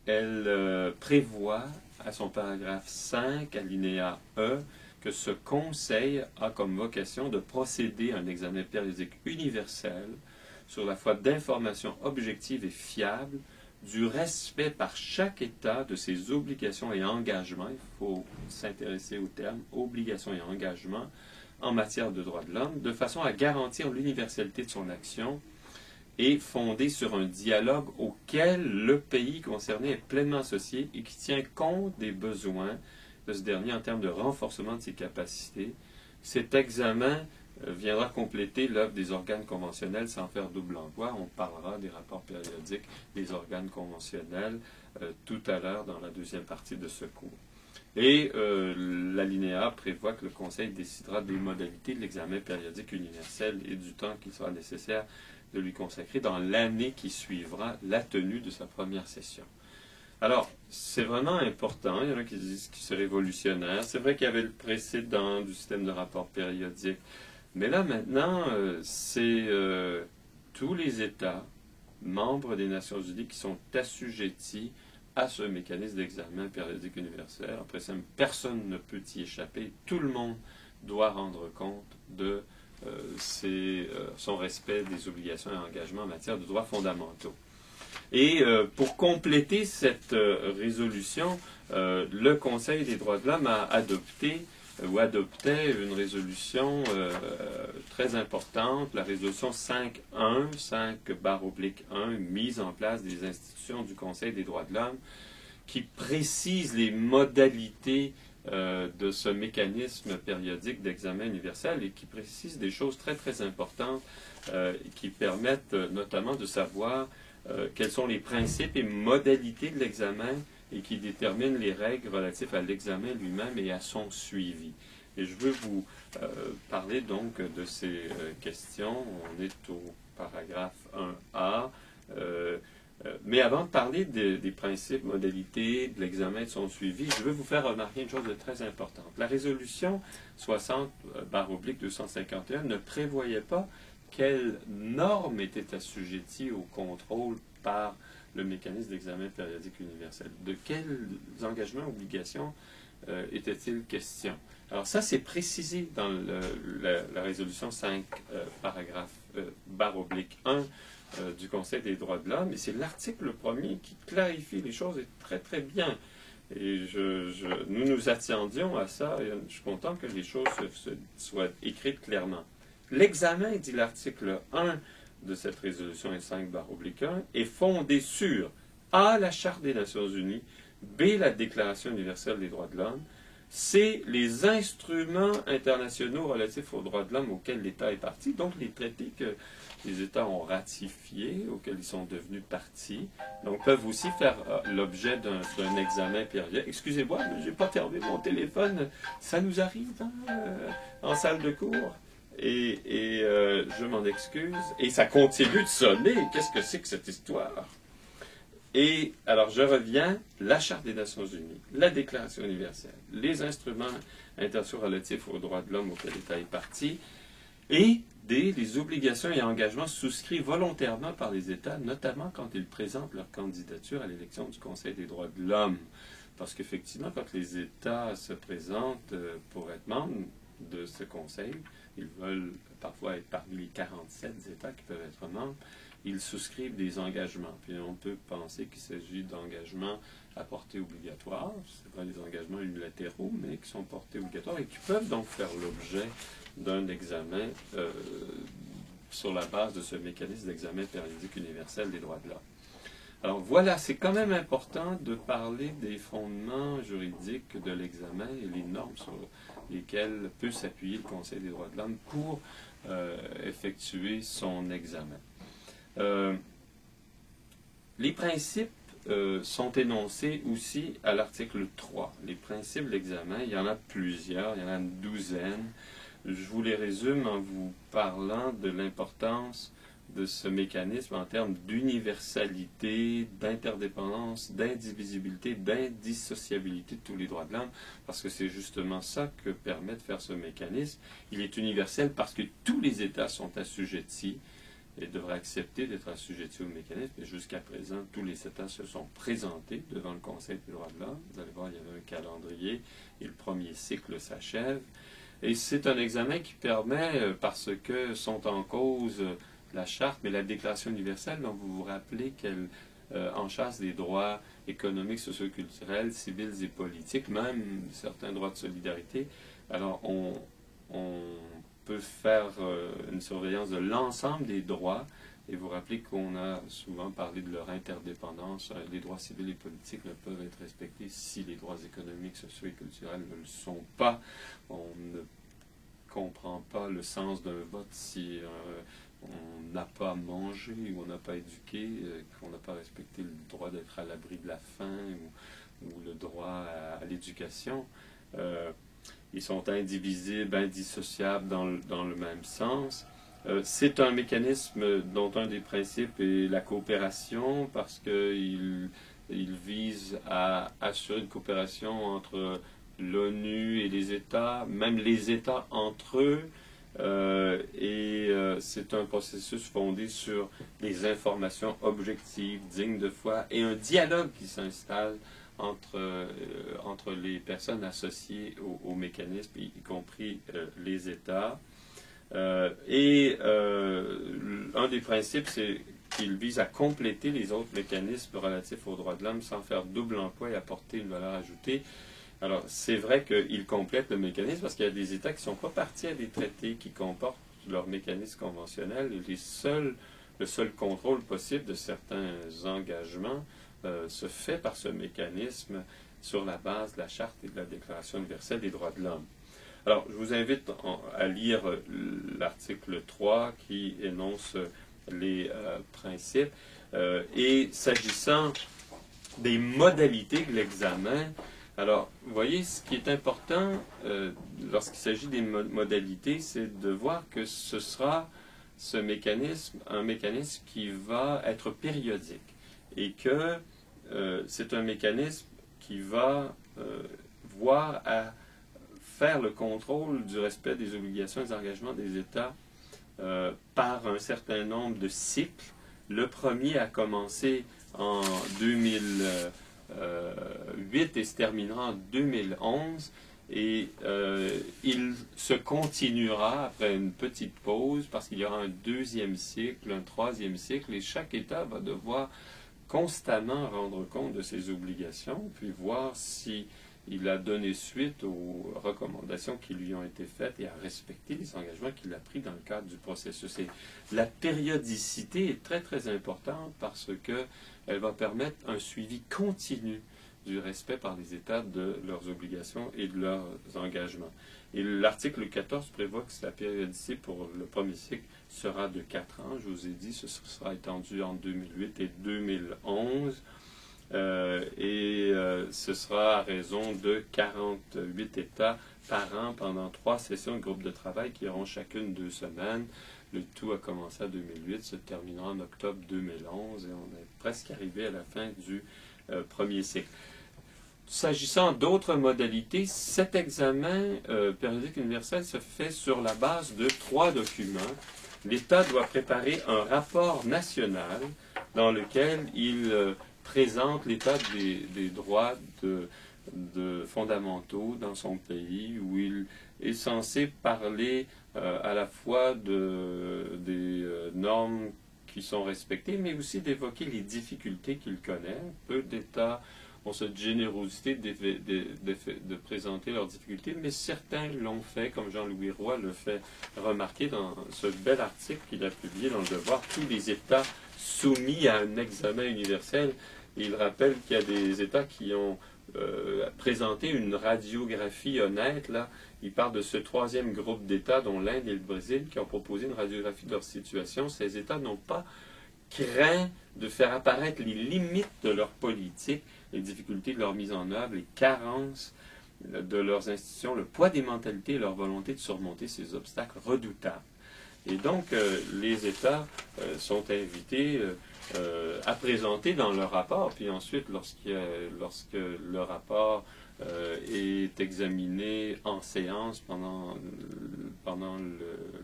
elle prévoit à son paragraphe 5, alinéa E, que ce Conseil a comme vocation de procéder à un examen périodique universel sur la foi d'informations objectives et fiables, du respect par chaque État de ses obligations et engagements, il faut s'intéresser au terme obligations et engagements en matière de droits de l'homme, de façon à garantir l'universalité de son action et fondée sur un dialogue auquel le pays concerné est pleinement associé et qui tient compte des besoins de ce dernier en termes de renforcement de ses capacités. Cet examen viendra compléter l'œuvre des organes conventionnels sans faire double emploi. On parlera des rapports périodiques des organes conventionnels tout à l'heure dans la deuxième partie de ce cours. Et l'alinéa prévoit que le Conseil décidera des modalités de l'examen périodique universel et du temps qu'il sera nécessaire de lui consacrer dans l'année qui suivra la tenue de sa première session. Alors, c'est vraiment important. Il y en a qui disent que c'est révolutionnaire. C'est vrai qu'il y avait le précédent du système de rapport périodique. Mais là, maintenant, c'est tous les États membres des Nations Unies qui sont assujettis à ce mécanisme d'examen périodique universel. Après ça, personne ne peut y échapper. Tout le monde doit rendre compte de son respect des obligations et engagements en matière de droits fondamentaux. Et pour compléter cette résolution, le Conseil des droits de l'homme a adopté ou adoptait une résolution très importante, la résolution 5.1, 5/1, mise en place des institutions du Conseil des droits de l'homme, qui précise les modalités de ce mécanisme périodique d'examen universel et qui précise des choses très très importantes qui permettent notamment de savoir quels sont les principes et modalités de l'examen et qui déterminent les règles relatives à l'examen lui-même et à son suivi. Et je veux vous parler donc de ces questions. On est au paragraphe 1A. Mais avant de parler des principes, modalités, de l'examen et de son suivi, je veux vous faire remarquer une chose de très importante. La résolution 60/251 ne prévoyait pas quelles normes étaient assujetties au contrôle par le mécanisme d'examen périodique universel. De quels engagements et obligations était-il question? Alors ça, c'est précisé dans la résolution 5, paragraphe /1 du Conseil des droits de l'homme, et c'est l'article 1er qui clarifie les choses et très très bien. Et nous nous attendions à ça, et je suis content que les choses soient écrites clairement. L'examen, dit l'article 1 de cette résolution 5/1, est fondé sur A. la Charte des Nations Unies, B. la Déclaration universelle des droits de l'homme, C. les instruments internationaux relatifs aux droits de l'homme auxquels l'État est partie, donc les traités que les États ont ratifiés, auxquels ils sont devenus partis, donc peuvent aussi faire l'objet d'un examen périodique. Excusez-moi, mais je n'ai pas fermé mon téléphone, ça nous arrive en salle de cours. Et je m'en excuse. Et ça continue de sonner. Qu'est-ce que c'est que cette histoire? Et alors, je reviens. La Charte des Nations Unies, la Déclaration universelle, les instruments internationaux relatifs aux droits de l'homme auxquels l'État est parti, et les obligations et engagements souscrits volontairement par les États, notamment quand ils présentent leur candidature à l'élection du Conseil des droits de l'homme. Parce qu'effectivement, quand les États se présentent pour être membres de ce Conseil, ils veulent parfois être parmi les 47 États qui peuvent être membres, ils souscrivent des engagements. Puis on peut penser qu'il s'agit d'engagements à portée obligatoire. Ce ne sont pas des engagements unilatéraux, mais qui sont portés obligatoires et qui peuvent donc faire l'objet d'un examen sur la base de ce mécanisme d'examen périodique universel des droits de l'homme. Alors voilà, c'est quand même important de parler des fondements juridiques de l'examen et les normes sur lesquelles peut s'appuyer le Conseil des droits de l'homme pour effectuer son examen. Les principes sont énoncés aussi à l'article 3. Les principes de l'examen, il y en a plusieurs, il y en a une douzaine. Je vous les résume en vous parlant de l'importance de ce mécanisme en termes d'universalité, d'interdépendance, d'indivisibilité, d'indissociabilité de tous les droits de l'homme, parce que c'est justement ça que permet de faire ce mécanisme. Il est universel parce que tous les États sont assujettis et devraient accepter d'être assujettis au mécanisme. Et jusqu'à présent, tous les États se sont présentés devant le Conseil des droits de l'homme. Vous allez voir, il y avait un calendrier et le premier cycle s'achève. Et c'est un examen qui permet, parce que sont en cause la Charte, mais la Déclaration universelle, dont vous vous rappelez qu'elle enchâsse des droits économiques, socioculturels, civils et politiques, même certains droits de solidarité. Alors, on peut faire une surveillance de l'ensemble des droits. Et vous rappelez qu'on a souvent parlé de leur interdépendance. Les droits civils et politiques ne peuvent être respectés si les droits économiques, sociaux et culturels ne le sont pas. On ne comprend pas le sens d'un vote si on n'a pas mangé ou on n'a pas éduqué, qu'on n'a pas respecté le droit d'être à l'abri de la faim ou le droit à l'éducation. Ils sont indivisibles, indissociables dans le même sens. C'est un mécanisme dont un des principes est la coopération, parce qu'il vise à assurer une coopération entre l'ONU et les États, même les États entre eux, c'est un processus fondé sur des informations objectives, dignes de foi, et un dialogue qui s'installe entre les personnes associées au mécanisme, y compris les États. Un des principes, c'est qu'il vise à compléter les autres mécanismes relatifs aux droits de l'homme sans faire double emploi et apporter une valeur ajoutée. Alors, c'est vrai qu'il complète le mécanisme parce qu'il y a des États qui ne sont pas partis à des traités qui comportent leur mécanisme conventionnel. Et le seul contrôle possible de certains engagements se fait par ce mécanisme sur la base de la Charte et de la Déclaration universelle des droits de l'homme. Alors, je vous invite à lire l'article 3 qui énonce les principes. Et s'agissant des modalités de l'examen, alors, vous voyez, ce qui est important lorsqu'il s'agit des modalités, c'est de voir que ce sera un mécanisme qui va être périodique et que c'est un mécanisme qui va voir à faire le contrôle du respect des obligations et des engagements des États par un certain nombre de cycles. Le premier a commencé en 2008 et se terminera en 2011. Et il se continuera après une petite pause parce qu'il y aura un deuxième cycle, un troisième cycle, et chaque État va devoir constamment rendre compte de ses obligations, puis voir si il a donné suite aux recommandations qui lui ont été faites et a respecté les engagements qu'il a pris dans le cadre du processus. Et la périodicité est très, très importante parce qu'elle va permettre un suivi continu du respect par les États de leurs obligations et de leurs engagements. Et l'article 14 prévoit que la périodicité pour le premier cycle sera de 4 ans. Je vous ai dit, ce sera étendu en 2008 et 2011. Ce sera à raison de 48 États par an pendant 3 sessions de groupe de travail qui auront chacune 2 semaines. Le tout a commencé en 2008, se terminera en octobre 2011 et on est presque arrivé à la fin du premier cycle. S'agissant d'autres modalités, cet examen périodique universel se fait sur la base de 3 documents. L'État doit préparer un rapport national dans lequel il présente l'état des droits fondamentaux dans son pays, où il est censé parler à la fois des normes qui sont respectées, mais aussi d'évoquer les difficultés qu'il connaît. Peu d'États ont cette générosité de présenter leurs difficultés, mais certains l'ont fait, comme Jean-Louis Roy le fait remarquer dans ce bel article qu'il a publié dans Le Devoir, tous les États soumis à un examen universel. Il rappelle qu'il y a des États qui ont présenté une radiographie honnête. Là, il parle de ce 3e groupe d'États, dont l'Inde et le Brésil, qui ont proposé une radiographie de leur situation. Ces États n'ont pas craint de faire apparaître les limites de leur politique, les difficultés de leur mise en œuvre, les carences de leurs institutions, le poids des mentalités et leur volonté de surmonter ces obstacles redoutables. Et donc, les États sont invités à présenter dans leur rapport, puis ensuite, lorsque le rapport est examiné en séance pendant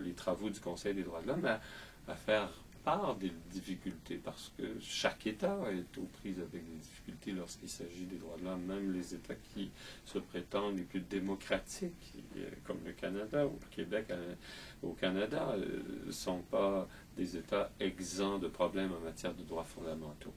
les travaux du Conseil des droits de l'homme, à faire part des difficultés parce que chaque État est aux prises avec des difficultés lorsqu'il s'agit des droits de l'homme, même les États qui se prétendent les plus démocratiques, comme le Canada ou le Québec au Canada, ne sont pas des États exempts de problèmes en matière de droits fondamentaux.